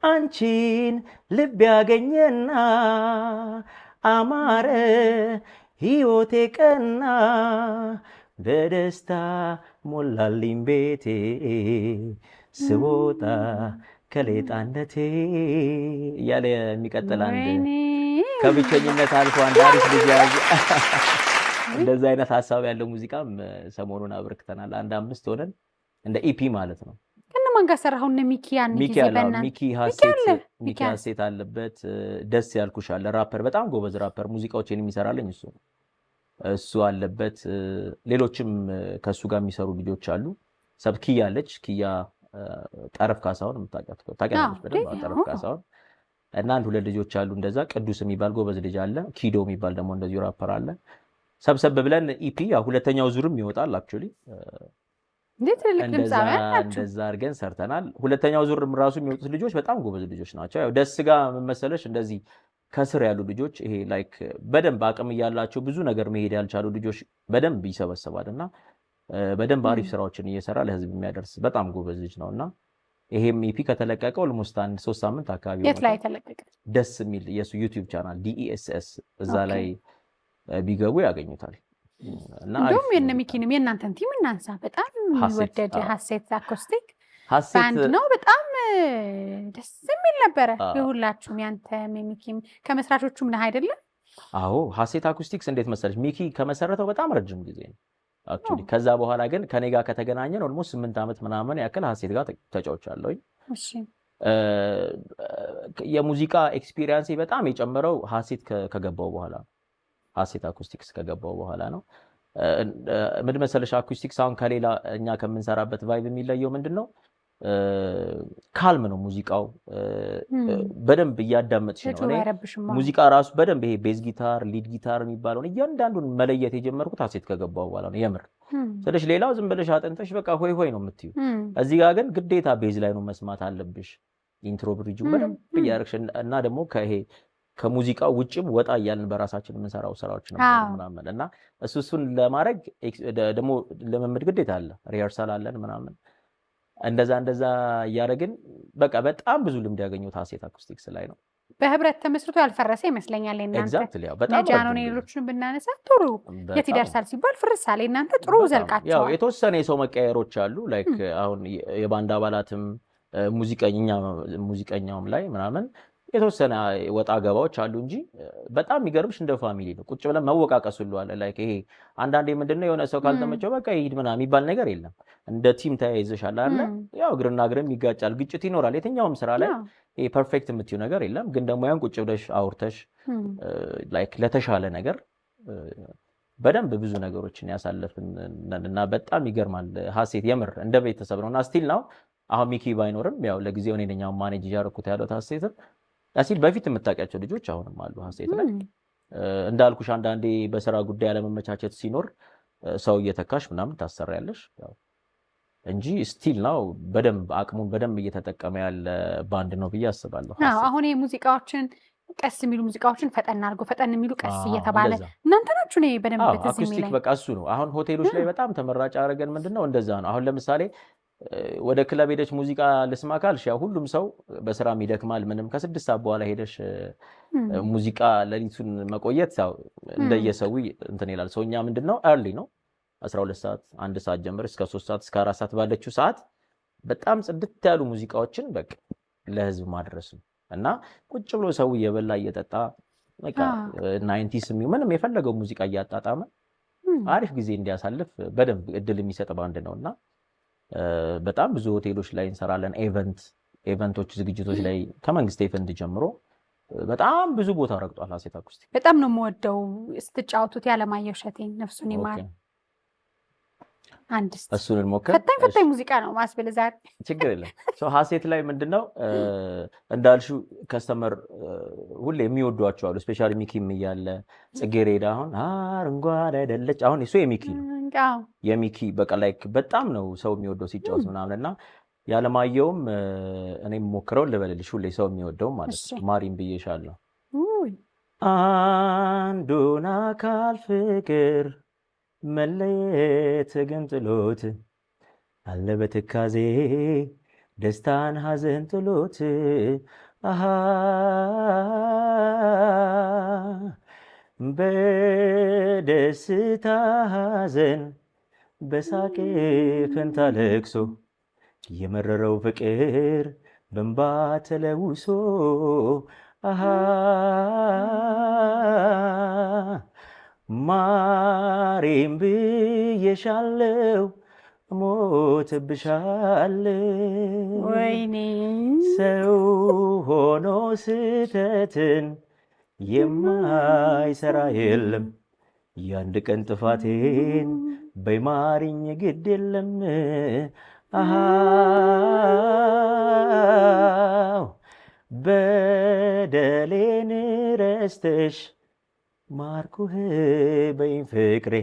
አንቺን ልብ ያገኘና አማረ ሕይወቴ ቀና በደስታ ሞላልኝ ቤቴ ስቦታ ከሌጣነቴ እያለ የሚቀጥል አንድ ከብቸኝነት አልፎ አንድ አሪፍ ልጅ ያዘ። እንደዛ አይነት ሀሳብ ያለው ሙዚቃም ሰሞኑን አብርክተናል። 1 5 ሆነን እንደ ኢፒ ማለት ነው። ከነማን ጋር ሰራው? እነ ሚኪ ሀሴት አለበት። ደስ ያልኩሽ አለ ራፐር፣ በጣም ጎበዝ ራፐር፣ ሙዚቃዎችን የሚሰራልኝ እሱ አለበት። ሌሎችም ከሱ ጋር የሚሰሩ ልጆች አሉ። ሰብኪያ አለች። ኪያ ጠረፍ ካሳሁን ታውቂያለሽ በደንብ። ጠረፍ ካሳሁን እና 1 2 ልጆች አሉ እንደዛ። ቅዱስ የሚባል ጎበዝ ልጅ አለ። ኪዶ የሚባል ደግሞ እንደዚሁ ራፐር አለ። ሰብሰብ ብለን ኢፒ ሁለተኛው ዙርም ይወጣል። አክቹሊ እንደዛ አድርገን ሰርተናል። ሁለተኛው ዙርም ራሱ የሚወጡት ልጆች በጣም ጎበዝ ልጆች ናቸው። ያው ደስ ጋር መመሰለሽ እንደዚህ ከስር ያሉ ልጆች ይሄ ላይክ በደንብ አቅም እያላቸው ብዙ ነገር መሄድ ያልቻሉ ልጆች በደንብ ይሰበሰባል እና በደንብ አሪፍ ስራዎችን እየሰራ ለህዝብ የሚያደርስ በጣም ጎበዝ ልጅ ነውና ይሄም ኢፒ ከተለቀቀው ኦልሞስት 3 ሳምንት አካባቢ የት ላይ ተለቀቀ? ደስ የሚል የሱ ዩቲዩብ ቻናል DESS እዛ ላይ ቢገቡ ያገኙታል። እና እንደውም የነ ሚኪንም የእናንተን ቲም እናንሳ። በጣም የሚወደድ ሀሴት አኮስቲክ ባንድ ነው። በጣም ደስ የሚል ነበረ። የሁላችሁም ያንተም የሚኪም ከመስራቾቹም ነህ አይደለም? አዎ። ሀሴት አኮስቲክስ እንዴት መሰለሽ ሚኪ ከመሰረተው በጣም ረጅም ጊዜ ነው አክቹሊ። ከዛ በኋላ ግን ከኔ ጋር ከተገናኘን ኦልሞስት 8 ዓመት ምናምን ያክል ሀሴት ጋር ተጫውቻለሁኝ። እሺ። የሙዚቃ ኤክስፒሪየንስ በጣም የጨመረው ሀሴት ከገባው በኋላ ነው። ሀሴት አኮስቲክስ ከገባው በኋላ ነው። ምን መሰለሽ አኮስቲክስ አሁን ከሌላ እኛ ከምንሰራበት ቫይብ የሚለየው ምንድነው? ካልም ነው ሙዚቃው። በደንብ እያዳመጥሽ ነው። ሙዚቃ ራሱ በደንብ ይሄ ቤዝ ጊታር፣ ሊድ ጊታር የሚባለውን እያንዳንዱን መለየት የጀመርኩት ሀሴት ከገባው በኋላ ነው። የምር ስለሽ ሌላው ዝም ብለሽ አጥንተሽ በቃ ሆይ ሆይ ነው የምትዩ እዚህ ጋር ግን ግዴታ ቤዝ ላይ ነው መስማት አለብሽ ኢንትሮ ብሪጁ በደንብ ያርክሽ እና ደግሞ ከይሄ ከሙዚቃው ውጭም ወጣ ያልን በራሳችን የምንሰራው ስራዎች ነበር ምናምን እና እሱን ለማድረግ ደግሞ ለመምድ ግዴታ አለ ሪሃርሳል አለን ምናምን እንደዛ ያረግን በቃ በጣም ብዙ ልምድ ያገኘው ሀሴት አኩስቲክስ ላይ ነው በህብረት ተመስርቶ ያልፈረሰ ይመስለኛል እናንተ ኤግዛክትሊ ያው በጣም ጃኖኔ ሌሎችን ብናነሳ ጥሩ የት ይደርሳል ሲባል ፍርሳሌ እናንተ ጥሩ ዘልቃችሁ ያው የተወሰነ የሰው መቀየሮች አሉ ላይክ አሁን የባንድ አባላትም ሙዚቀኛውም ላይ ምናምን የተወሰነ ወጣ ገባዎች አሉ እንጂ በጣም የሚገርምሽ እንደ ፋሚሊ ነው ቁጭ ብለን መወቃቀስ ሁሉ አለ ላይክ ይሄ አንዳንዴ ምንድነው የሆነ ሰው ካልተመቸው በቃ ይሄድ ምናምን የሚባል ነገር የለም እንደ ቲም ተያይዘሻል አይደል ያው ግርም ይጋጫል ግጭት ይኖራል የትኛውም ስራ ላይ ይሄ ፐርፌክት የምትዩ ነገር የለም ግን ደግሞ ያን ቁጭ ብለሽ አውርተሽ ላይክ ለተሻለ ነገር በደንብ ብዙ ነገሮችን ያሳለፍንና በጣም ይገርማል ሀሴት የምር እንደ ቤተሰብ ነውና ስቲል ነው አሁን ሚኪ ባይኖርም ያው ለጊዜው እኔ ነኝ ማኔጅ ያደረኩት ያለው ሀሴት አሲል በፊት የምታውቂያቸው ልጆች አሁንም አሉ ሀሴት ላይ እንዳልኩሽ አንዳንዴ በስራ ጉዳይ አለመመቻቸት ሲኖር ሰው እየተካሽ ምናምን ታሰሪያለሽ ያው እንጂ ስቲል ነው በደንብ አቅሙን በደንብ እየተጠቀመ ያለ ባንድ ነው ብዬ አስባለሁ አሁን የሙዚቃዎችን ቀስ የሚሉ ሙዚቃዎችን ፈጠን አድርጎ ፈጠን የሚሉ ቀስ እየተባለ እናንተ ናችሁ ነው በደንብ በተዚህ የሚል አኩስቲክ በቃ እሱ ነው አሁን ሆቴሎች ላይ በጣም ተመራጭ አደረገን ምንድነው እንደዛ ነው አሁን ለምሳሌ ወደ ክለብ ሄደሽ ሙዚቃ ልስማ ካልሽ ያው ሁሉም ሰው በስራም ይደክማል ምንም ከ6 ሰዓት በኋላ ሄደሽ ሙዚቃ ለሊቱን መቆየት ያው እንደየሰው እንትን ይላል ሰውኛ ምንድነው early ነው 12 ሰዓት 1 ሰዓት ጀምሮ እስከ 3 ሰዓት እስከ 4 ሰዓት ባለችው ሰዓት በጣም ጽድት ያሉ ሙዚቃዎችን በቃ ለህዝብ ማድረስ ነው እና ቁጭ ብሎ ሰው እየበላ እየጠጣ በቃ 90s ምንም የፈለገው ሙዚቃ እያጣጣመ አሪፍ ጊዜ እንዲያሳልፍ በደንብ እድል የሚሰጥ ባንድ ነውና በጣም ብዙ ሆቴሎች ላይ እንሰራለን ኢቨንቶች ዝግጅቶች ላይ ከመንግስት ኢቨንት ጀምሮ በጣም ብዙ ቦታ ረግጧል ሀሴት አኩስቲክ በጣም ነው የምወደው ስትጫወቱት ያለማየሁ እሸቴን ነፍሱን ይማር አንድ እሱን እንሞክር ፈታኝ ሙዚቃ ነው ማስበል ዛሬ ችግር የለም ሀሴት ላይ ምንድነው እንዳልሹ ከስተመር ሁሌ የሚወዷቸው አሉ ስፔሻሊ ሚኪም እያለ ጽጌሬዳ አሁን አረንጓዴ አይደለች አሁን እሱ የሚኪ ነው የሚኪ በቃ ላይክ በጣም ነው ሰው የሚወደው ሲጫወት ምናምንና ያለማየውም እኔም ሞክረው ልበልልሽ ሁሌ ሰው የሚወደው ማለት ነው ማሪም ብዬሻለሁ አንዱን አካል ፍቅር መለየት ገንጥሎት አለ በትካዜ ደስታን ሐዘን ጥሎት አሃ በደስታ ሐዘን በሳቄ ፈንታ ለቅሶ የመረረው ፍቅር በእንባ ተለውሶ አሃ ማሪም ብዬሻለው ሞትብሻለው ወይኔ ሰው ሆኖ ስተትን የማይሰራ የለም ያንድ ቀን ጥፋቴን በማሪኝ ግድ የለም አሃው በደሌን ረስተሽ ማርኩህ በይን ፍቅሬ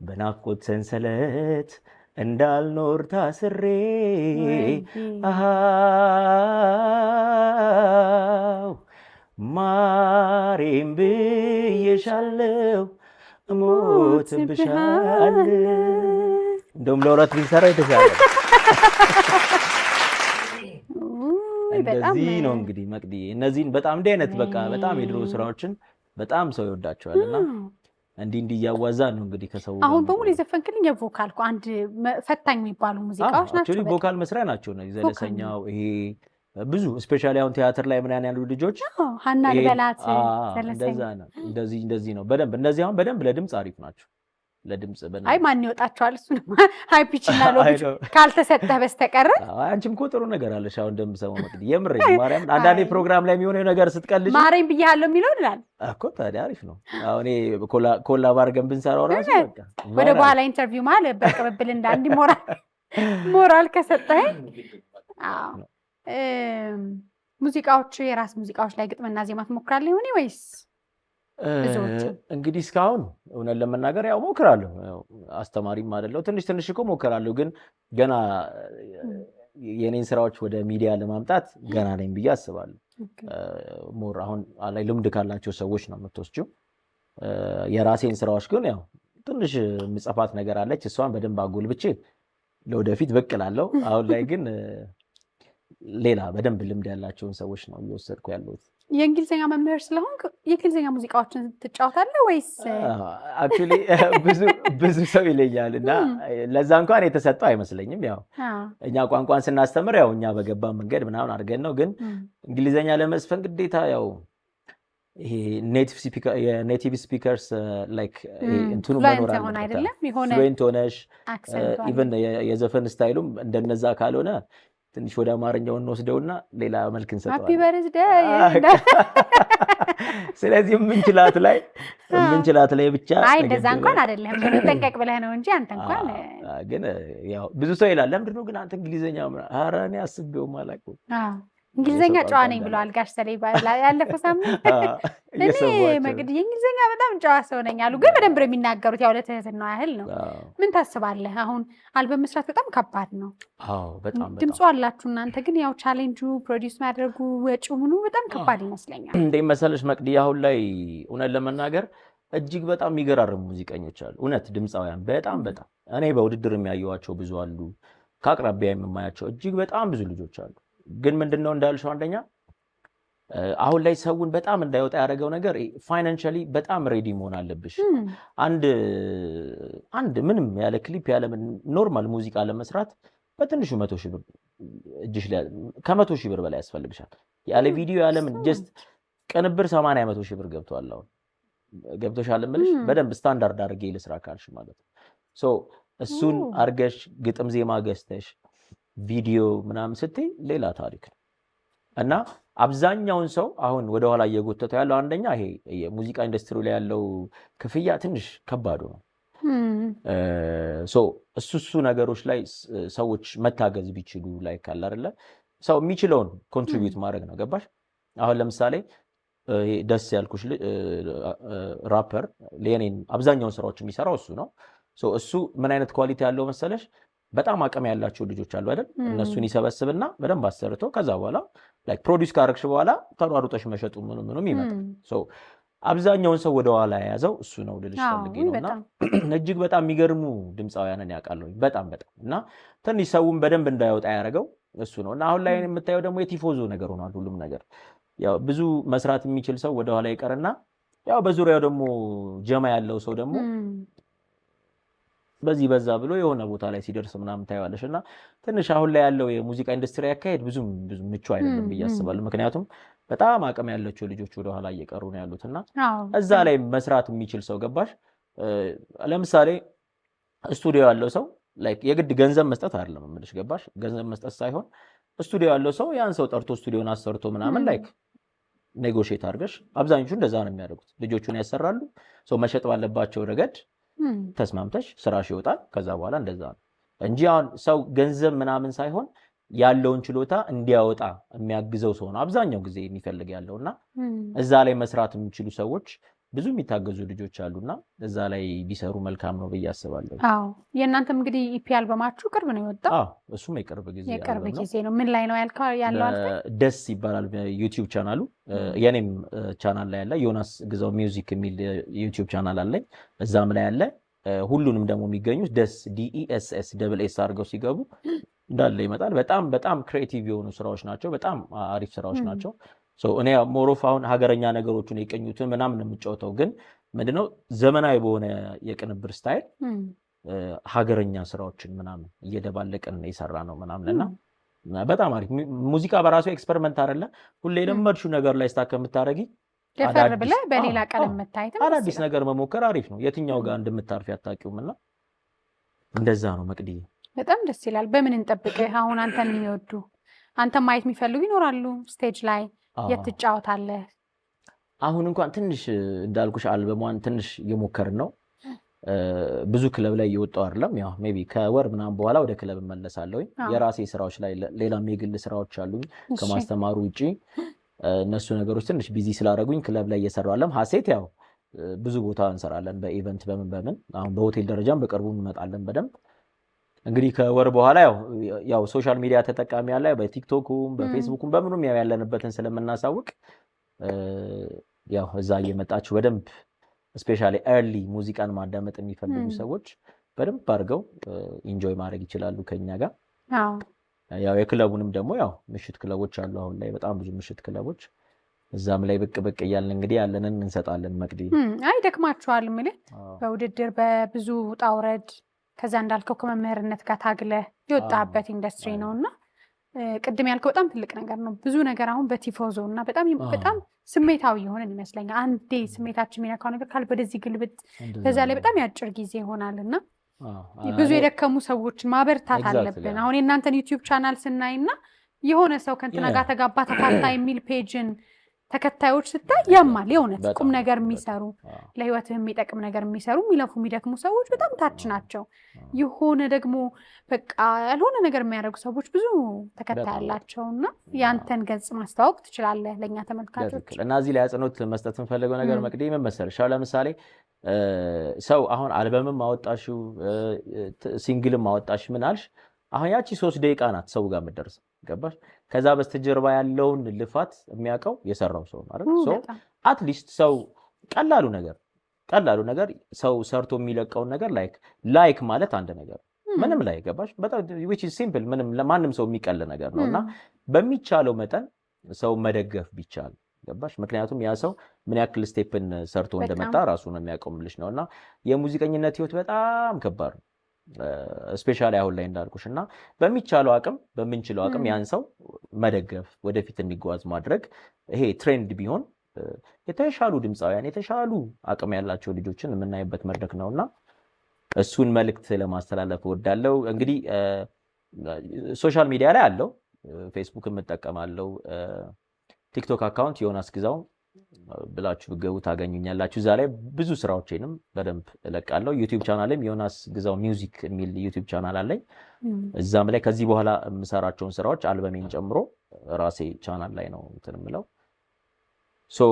በናፍቆት ሰንሰለት እንዳልኖር ታስሬ አሃው ማሪም ብዬሻለው እሞትብሻለሁ እንደውም ለወራት ቢሰራ የተሻለ እንደዚህ ነው እንግዲህ መቅዲ እነዚህን በጣም እንደ አይነት በቃ በጣም የድሮ ስራዎችን በጣም ሰው ይወዳቸዋልና እንዲህ እያዋዛ ነው እንግዲህ ከሰው አሁን በሙሉ የዘፈንክልኝ የቮካል አንድ ፈታኝ የሚባሉ ሙዚቃዎች ናቸው አክቹሊ ቮካል መስሪያ ናቸው ነው ዘለሰኛው ይሄ ብዙ ስፔሻሊ አሁን ቲያትር ላይ ምን ያሉ ልጆች ሀና ልበላት ዘለሰኛ እንደዚህ ነው በደንብ እነዚህ አሁን በደንብ ለድምጽ አሪፍ ናቸው ለድምጽ በእናትህ አይ ማን ይወጣቸዋል እሱ ሃይ ፒች እና ሎ ፒች ካልተሰጠህ በስተቀር አንቺም እኮ ጥሩ ነገር አለሽ አሁን እንደምሰማው መቅዲ የምር ማርያም አንዳንዴ ፕሮግራም ላይ የሚሆነው ነገር ስትቀልጂ ማርያም ብያለሁ የሚለው ይላል እኮ ታዲያ አሪፍ ነው አሁን ኮላብ አድርገን ብንሰራው ራሱ በቃ ወደ በኋላ ኢንተርቪው ማለት በቅብብል እንዳንዲ ሞራል ከሰጠህ አዎ ሙዚቃዎች የራስ ሙዚቃዎች ላይ ግጥምና ዜማ ትሞክራለህ ይሆን ወይስ ብዙዎች እንግዲህ እስካሁን እውነት ለመናገር ያው ሞክራለሁ። ያው አስተማሪም አይደለሁ። ትንሽ እኮ ሞክራለሁ፣ ግን ገና የኔን ስራዎች ወደ ሚዲያ ለማምጣት ገና ነኝ ብዬ አስባለሁ። ሞር አሁን ላይ ልምድ ካላቸው ሰዎች ነው የምትወስጂው። የራሴን ስራዎች ግን ያው ትንሽ ምጽፋት ነገር አለች፣ እሷን በደንብ አጎልብቼ ለወደፊት ብቅ እላለሁ። አሁን ላይ ግን ሌላ በደንብ ልምድ ያላቸውን ሰዎች ነው እየወሰድኩ ያለሁት። የእንግሊዝኛ መምህር ስለሆንክ የእንግሊዝኛ ሙዚቃዎችን ትጫወታለህ ወይስ? አክቹሊ ብዙ ሰው ይለኛል እና ለዛ እንኳን የተሰጠው አይመስለኝም። ያው እኛ ቋንቋን ስናስተምር ያው እኛ በገባ መንገድ ምናምን አድርገን ነው፣ ግን እንግሊዝኛ ለመስፈን ግዴታ ያው ይሄ ኔቲቭ ስፒከርስ ላይክ እንትኑ መኖር አለበት። ፍሉዌንት ሆነሽ ኢቨን የዘፈን ስታይሉም እንደነዛ ካልሆነ ትንሽ ወደ አማርኛው እንወስደውና ሌላ መልክ እንሰጠዋለን። ሃፒ በርዝዴይ። ስለዚህ የምንችላት ላይ ብቻ እንደዛ እንኳን አይደለም ተጠንቀቅ ብለህ ነው እንጂ አንተ እንኳን ግን ያው ብዙ ሰው ይላል ለምንድን ነው ግን አንተ እንግሊዘኛ ኧረ እኔ አስቤውም አላውቅም። እንግሊዘኛ ጨዋ ነኝ ብለዋል ጋሽ ሰሌ ያለፈው ሳምንት። እኔ መቅዲ የእንግሊዘኛ በጣም ጨዋ ሰው ነኝ አሉ፣ ግን በደንብ ነው የሚናገሩት። ያው ለትህትና ያህል ነው። ምን ታስባለህ? አሁን አልበም መስራት በጣም ከባድ ነው። በጣም ድምፁ አላችሁ እናንተ፣ ግን ያው ቻሌንጁ ፕሮዲውስ ማድረጉ ወጪው ምኑ በጣም ከባድ ይመስለኛል። እንዴት መሰለሽ መቅዲ፣ አሁን ላይ እውነት ለመናገር እጅግ በጣም የሚገራርሙ ሙዚቀኞች አሉ። እውነት ድምፃውያን በጣም እኔ በውድድር የሚያየዋቸው ብዙ አሉ። ከአቅራቢያ የማያቸው እጅግ በጣም ብዙ ልጆች አሉ። ግን ምንድነው እንዳልሽው አንደኛ አሁን ላይ ሰውን በጣም እንዳይወጣ ያደረገው ነገር ፋይናንሻሊ በጣም ሬዲ መሆን አለብሽ። አንድ ምንም ያለ ክሊፕ ያለ ኖርማል ሙዚቃ ለመስራት በትንሹ 100,000 ብር እጅሽ ላይ ከ100,000 ብር በላይ ያስፈልግሻል። ያለ ቪዲዮ ያለ ምን ጀስት ቅንብር 80-100,000 ብር ገብቷል። አሁን ገብቶሻል እምልሽ በደንብ ስታንዳርድ አድርጌ ልስራ ካልሽ ማለት ነው። ሶ እሱን አርገሽ ግጥም ዜማ ገዝተሽ ቪዲዮ ምናምን ስትይ ሌላ ታሪክ ነው እና አብዛኛውን ሰው አሁን ወደ ኋላ እየጎተተው ያለው አንደኛ ይሄ የሙዚቃ ኢንዱስትሪ ላይ ያለው ክፍያ ትንሽ ከባዱ ነው። እሱ ነገሮች ላይ ሰዎች መታገዝ ቢችሉ ላይ ካለ አይደለ ሰው የሚችለውን ኮንትሪቢዩት ማድረግ ነው። ገባሽ? አሁን ለምሳሌ ደስ ያልኩሽ ራፐር ለኔን አብዛኛውን ስራዎች የሚሰራው እሱ ነው። እሱ ምን አይነት ኳሊቲ ያለው መሰለሽ? በጣም አቅም ያላቸው ልጆች አሉ አይደል? እነሱን ይሰበስብና በደንብ አሰርቶ ከዛ በኋላ ላይክ ፕሮዲዩስ ካረግሽ በኋላ ተሯሩጠሽ መሸጡ ምንም ይመጣል። አብዛኛውን ሰው ወደ ኋላ የያዘው እሱ ነው ልልሽ ፈልጌ ነውና እጅግ በጣም የሚገርሙ ድምፃውያንን ያውቃለሁ በጣም እና ትንሽ ሰውን በደንብ እንዳይወጣ ያደረገው እሱ ነው። እና አሁን ላይ የምታየው ደግሞ የቲፎዞ ነገር ሆኗል ሁሉም ነገር። ያው ብዙ መስራት የሚችል ሰው ወደ ኋላ ይቀርና ያው በዙሪያው ደግሞ ጀማ ያለው ሰው ደግሞ በዚህ በዛ ብሎ የሆነ ቦታ ላይ ሲደርስ ምናምን ታይዋለሽ። እና ትንሽ አሁን ላይ ያለው የሙዚቃ ኢንዱስትሪ ያካሄድ ብዙ ምቹ አይደለም ብዬ አስባለሁ። ምክንያቱም በጣም አቅም ያላቸው ልጆች ወደ ኋላ እየቀሩ ነው ያሉትና እዛ ላይ መስራት የሚችል ሰው ገባሽ? ለምሳሌ ስቱዲዮ ያለው ሰው ላይክ የግድ ገንዘብ መስጠት አይደለም የምልሽ ገባሽ? ገንዘብ መስጠት ሳይሆን ስቱዲዮ ያለው ሰው ያን ሰው ጠርቶ ስቱዲዮን አሰርቶ ምናምን ላይክ ኔጎሺየት አድርገሽ አብዛኞቹ እንደዛ ነው የሚያደርጉት። ልጆቹን ያሰራሉ። ሰው መሸጥ ባለባቸው ረገድ ተስማምተሽ ስራሽ ይወጣል። ከዛ በኋላ እንደዛ ነው እንጂ አሁን ሰው ገንዘብ ምናምን ሳይሆን ያለውን ችሎታ እንዲያወጣ የሚያግዘው ሰው ነው አብዛኛው ጊዜ የሚፈልግ ያለውና እዛ ላይ መስራት የሚችሉ ሰዎች ብዙ የሚታገዙ ልጆች አሉና እዛ ላይ ቢሰሩ መልካም ነው ብዬ አስባለሁ። የእናንተም እንግዲህ ኢፒ አልበማችሁ ቅርብ ነው የወጣው? እሱም የቅርብ ጊዜ ነው። ምን ላይ ነው ያለው? ደስ ይባላል ዩቲዩብ ቻናሉ። የኔም ቻናል ላይ ያለ ዮናስ ግዛው ሚውዚክ የሚል ዩቲዩብ ቻናል አለኝ። እዛም ላይ ያለ ሁሉንም ደግሞ የሚገኙት ደስ DESS አድርገው ሲገቡ እንዳለ ይመጣል። በጣም ክሬቲቭ የሆኑ ስራዎች ናቸው። በጣም አሪፍ ስራዎች ናቸው። እኔ ሞሮፍ አሁን ሀገረኛ ነገሮችን የቀኙትን ምናምን የምጫወተው ግን ምንድነው ዘመናዊ በሆነ የቅንብር ስታይል ሀገረኛ ስራዎችን ምናምን እየደባለቀን የሰራ ነው ምናምንና በጣም አሪፍ ሙዚቃ በራሱ ኤክስፐሪመንት አይደለ? ሁሌ ለመድሹ ነገር ላይ ስታከ የምታረጊ ደፈር ብለህ በሌላ ቀለም መታየት አዳዲስ ነገር መሞከር አሪፍ ነው። የትኛው ጋር እንደምታርፊ አታውቂውምና እንደዛ ነው መቅዲ። በጣም ደስ ይላል። በምን እንጠብቅህ? አሁን አንተን የሚወዱ አንተን ማየት የሚፈልጉ ይኖራሉ ስቴጅ ላይ የትጫወታለህ? አሁን እንኳን ትንሽ እንዳልኩሽ አልበሟን ትንሽ እየሞከርን ነው። ብዙ ክለብ ላይ እየወጣው አይደለም። ያው ሜቢ ከወር ምናምን በኋላ ወደ ክለብ እመለሳለሁ። የራሴ ስራዎች ላይ ሌላም የግል ስራዎች አሉኝ ከማስተማሩ ውጪ። እነሱ ነገሮች ትንሽ ቢዚ ስላደረጉኝ ክለብ ላይ እየሰራው አለም። ሀሴት ያው ብዙ ቦታ እንሰራለን በኢቨንት በምን አሁን በሆቴል ደረጃም በቅርቡ እንመጣለን በደንብ እንግዲህ ከወር በኋላ ያው ሶሻል ሚዲያ ተጠቃሚ ያለ በቲክቶኩም በፌስቡኩም በምኑም ያለንበትን ስለምናሳውቅ ያው እዛ እየመጣችሁ በደንብ ስፔሻሊ ኤርሊ ሙዚቃን ማዳመጥ የሚፈልጉ ሰዎች በደንብ አድርገው ኢንጆይ ማድረግ ይችላሉ ከኛ ጋር ያው የክለቡንም ደግሞ ያው ምሽት ክለቦች አሉ አሁን ላይ በጣም ብዙ ምሽት ክለቦች እዛም ላይ ብቅ እያልን እንግዲህ ያለንን እንሰጣለን መቅዲ አይ ደክማችኋል ማለት በውድድር በብዙ ጣውረድ ከዛ እንዳልከው ከመምህርነት ጋር ታግለ የወጣበት ኢንዱስትሪ ነውና ቅድም ያልከው በጣም ትልቅ ነገር ነው ብዙ ነገር አሁን በቲፎዞ እና በጣም ስሜታዊ ይሆናል ይመስለኛል አንዴ ስሜታችን የሚነካው ነገር ካል ወደዚህ ግልብጥ በዛ ላይ በጣም ያጭር ጊዜ ይሆናልና ብዙ የደከሙ ሰዎችን ማበርታት አለብን አሁን የእናንተን ዩቲዩብ ቻናል ስናይና የሆነ ሰው ከእንትና ጋር ተጋባ ተፋታ የሚል ፔጅን ተከታዮች ስታይ ያማል የሆነት ቁም ነገር የሚሰሩ ለህይወትህ የሚጠቅም ነገር የሚሰሩ የሚለፉ የሚደክሙ ሰዎች በጣም ታች ናቸው የሆነ ደግሞ በቃ ያልሆነ ነገር የሚያደርጉ ሰዎች ብዙ ተከታይ ያላቸውና ያንተን ገጽ ማስተዋወቅ ትችላለህ ለኛ ተመልካቾች እና እዚህ ላይ አጽንኦት መስጠት እንፈልገው ነገር መቅዲ ምን መሰለሽ ለምሳሌ ሰው አሁን አልበምም ማወጣሽው ሲንግልም ማወጣሽ ምን አልሽ አሁን ያቺ 3 ደቂቃ ናት ሰው ጋር መደረስ ገባሽ ከዛ በስተጀርባ ያለውን ልፋት የሚያቀው የሰራው ሰው ማለት ነው አትሊስት ሰው ቀላሉ ነገር ሰው ሰርቶ የሚለቀው ነገር ላይክ ማለት አንድ ነገር ምንም ላይ ገባሽ በጣም which is simple ምንም ለማንም ሰው የሚቀል ነገር ነውና በሚቻለው መጠን ሰው መደገፍ ቢቻል ገባሽ ምክንያቱም ያ ሰው ምን ያክል ስቴፕን ሰርቶ እንደመጣ ራሱ ነው የሚያቆምልሽ ነውና የሙዚቀኝነት ህይወት በጣም ከባድ ነው ስፔሻሊ አሁን ላይ እንዳልኩሽና በሚቻለው አቅም በምንችለው አቅም ያን ሰው መደገፍ ወደፊት እንዲጓዝ ማድረግ ይሄ ትሬንድ ቢሆን የተሻሉ ድምጻውያን የተሻሉ አቅም ያላቸው ልጆችን የምናይበት መድረክ ነውና እሱን መልእክት ለማስተላለፍ ወዳለው እንግዲህ ሶሻል ሚዲያ ላይ አለው ፌስቡክ የምጠቀማለው ቲክቶክ አካውንት ዮናስ ግዛው ብላችሁ ብገቡ ታገኙኛላችሁ እዛ ላይ ብዙ ስራዎችንም በደንብ እለቃለሁ ዩቲዩብ ቻናልም ዮናስ ግዛው ሚውዚክ የሚል ዩቲዩብ ቻናል አለኝ እዛም ላይ ከዚህ በኋላ የምሰራቸውን ስራዎች አልበሜን ጨምሮ ራሴ ቻናል ላይ ነው እንትምለው ሶ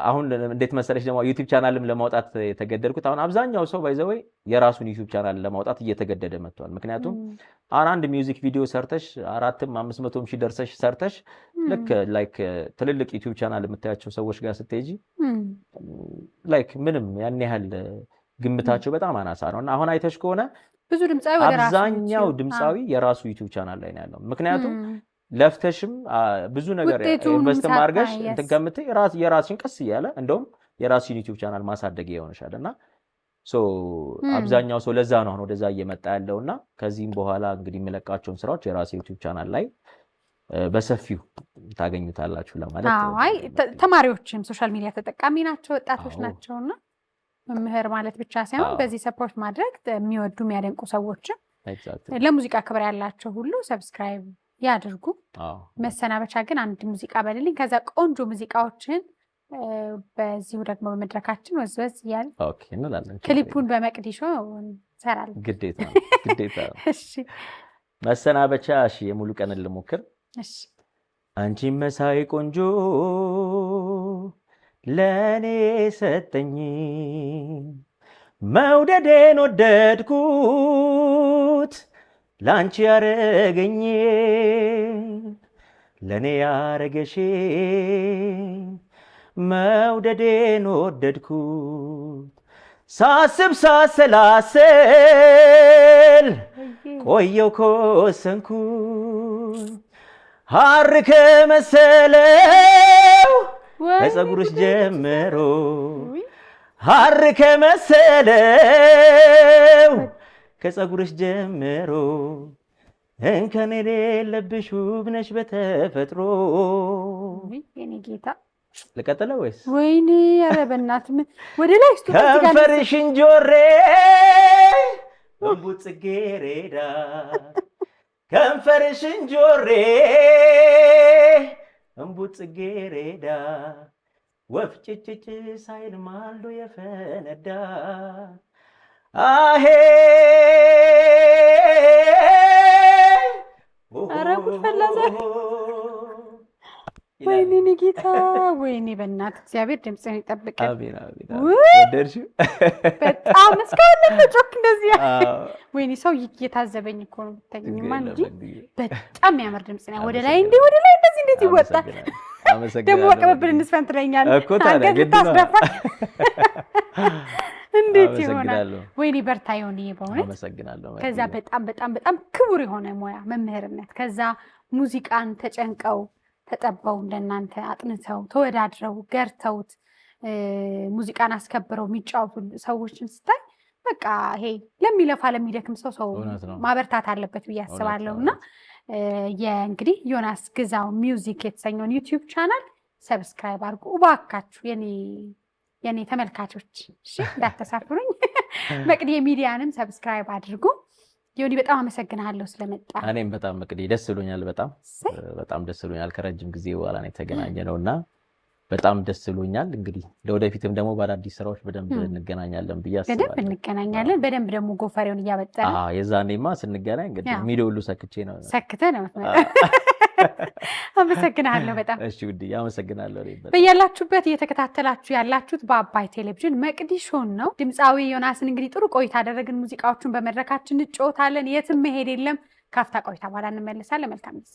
አሁን እንዴት መሰለሽ ደግሞ ዩቲዩብ ቻናልም ለማውጣት የተገደድኩት አሁን አብዛኛው ሰው ባይዘወይ የራሱን ዩቲዩብ ቻናል ለማውጣት እየተገደደ መጥቷል ምክንያቱም አንድ ሚውዚክ ቪዲዮ ሰርተሽ 400-500 ሺህ ደርሰሽ ሰርተሽ ልክ ላይክ ትልልቅ ዩቲዩብ ቻናል የምታያቸው ሰዎች ጋር ስትሄጂ ላይክ ምንም ያን ያህል ግምታቸው በጣም አናሳ ነውና አሁን አይተሽ ከሆነ ብዙ ድምጻዊ ወደ ራሱ አብዛኛው ድምጻዊ የራሱ ዩቲዩብ ቻናል ላይ ነው ያለው ምክንያቱም ለፍተሽም ብዙ ነገር ኢንቨስት ማድረግሽ እንትን ከምትይ የራስሽን ቀስ ይያለ እንደውም የራስሽን ዩቲዩብ ቻናል ማሳደግ ይሆንሻልና ሶ አብዛኛው ሰው ለዛ ነው ወደዛ እየመጣ ያለውና ከዚህም በኋላ እንግዲህ የሚለቃቸውን ስራዎች የራስ ዩቲዩብ ቻናል ላይ በሰፊው ታገኙታላችሁ ለማለት አይ ተማሪዎችም ሶሻል ሚዲያ ተጠቃሚ ናቸው ወጣቶች ናቸውና መምህር ማለት ብቻ ሳይሆን በዚህ ሰፖርት ማድረግ የሚወዱ የሚያደንቁ ሰዎችም ለሙዚቃ ክብር ያላቸው ሁሉ ሰብስክራይብ ያድርጉ መሰናበቻ ግን አንድ ሙዚቃ በልልኝ ከዛ ቆንጆ ሙዚቃዎችን በዚሁ ደግሞ በመድረካችን ወዝወዝ ያል ኦኬ እንላለን ክሊፑን በመቅዲሾ እንሰራለን ግዴታ እሺ መሰናበቻ እሺ የሙሉ ቀን ልሞክር እሺ አንቺ መሳይ ቆንጆ ለኔ ሰጠኝ መውደዴን ወደድኩት ላንቺ ያረገኝ ለኔ ያረገሽ መውደዴን ወደድኩት ሳስብ ሳሰላሰል ቆየው ኮሰንኩኝ ሐር ከመሰለው ከፀጉርሽ ጀምሮ ሐር ከመሰለው ከፀጉርሽ ጀምሮ እንከን የሌለብሽ ውብ ነሽ በተፈጥሮ የኔ ጌታ ልቀጥለው ወይስ ወይኔ ኧረ በእናትህ ወደ ላይ ከንፈርሽን ጆሬ እንቡጥ ጽጌረዳ ከንፈርሽን ጆሬ እንቡጥ ጽጌረዳ ወፍ ጭጭጭ ሳይል ማልዶ የፈነዳ አሄ ኧረ ጉድ ፈላ ዛሬ ወይኔ ጌታ ወይኔ በእናትህ እግዚአብሔር ድምፅህን ይጠብቅህ። አሜን አሜን። ወደድሽው? በጣም እስካሁን ለጮክ እንደዚህ ወይኔ ሰው እየታዘበኝ እኮ ነው ብታገኝማ እንጂ በጣም የሚያምር ድምፅ ነው። ወደ ላይ እንደዚህ እንዴት ይወጣል? ደግሞ በቀበብል እንስፈን ትለኛለህ እኮ ታዲያ ግድ ነው። እንዴት ይሆናል? ወይኔ በርታ ይሆን በእውነት አመሰግናለሁ። ከዛ በጣም ክቡር የሆነ ሙያ መምህርነት፣ ከዛ ሙዚቃን ተጨንቀው ተጠበው እንደናንተ አጥንተው ተወዳድረው ገርተውት ሙዚቃን አስከብረው የሚጫወቱ ሰዎችን ስታይ በቃ ይሄ ለሚለፋ ለሚደክም ሰው ማበርታት አለበት ብዬ አስባለሁና የእንግዲህ ዮናስ ግዛው ሚውዚክ የተሰኘውን ዩቲዩብ ቻናል ሰብስክራይብ አድርጉ እባካችሁ የኔ ተመልካቾች። እሺ እንዳትሳፍሩኝ። መቅዲ ሚዲያንም ሰብስክራይብ አድርጉ። ዮኒ በጣም አመሰግናለሁ ስለመጣ። እኔም በጣም መቅዲ ደስ ብሎኛል። በጣም ደስ ብሎኛል። ከረጅም ጊዜ በኋላ ነው የተገናኘነውና በጣም ደስ ብሎኛል። እንግዲህ ለወደፊትም ደግሞ በአዳዲስ ስራዎች በደንብ እንገናኛለን ብዬ አስባለሁ። በደንብ እንገናኛለን። በደንብ ደግሞ ጎፈሬውን እያበጠረ የዛኔማ ስንገናኝ እንግዲህ ሚዲያ ሁሉ ሰክቼ ነው አመሰግናለሁ በጣም። እሺ ውዴ አመሰግናለሁ። በያላችሁበት እየተከታተላችሁ ያላችሁት በአባይ ቴሌቪዥን መቅዲ ሾን ነው። ድምፃዊ ዮናስን እንግዲህ ጥሩ ቆይታ አደረግን። ሙዚቃዎቹን በመድረካችን እንጫወታለን። የትም መሄድ የለም። ካፍታ ቆይታ በኋላ እንመለሳለን። መልካም ጊዜ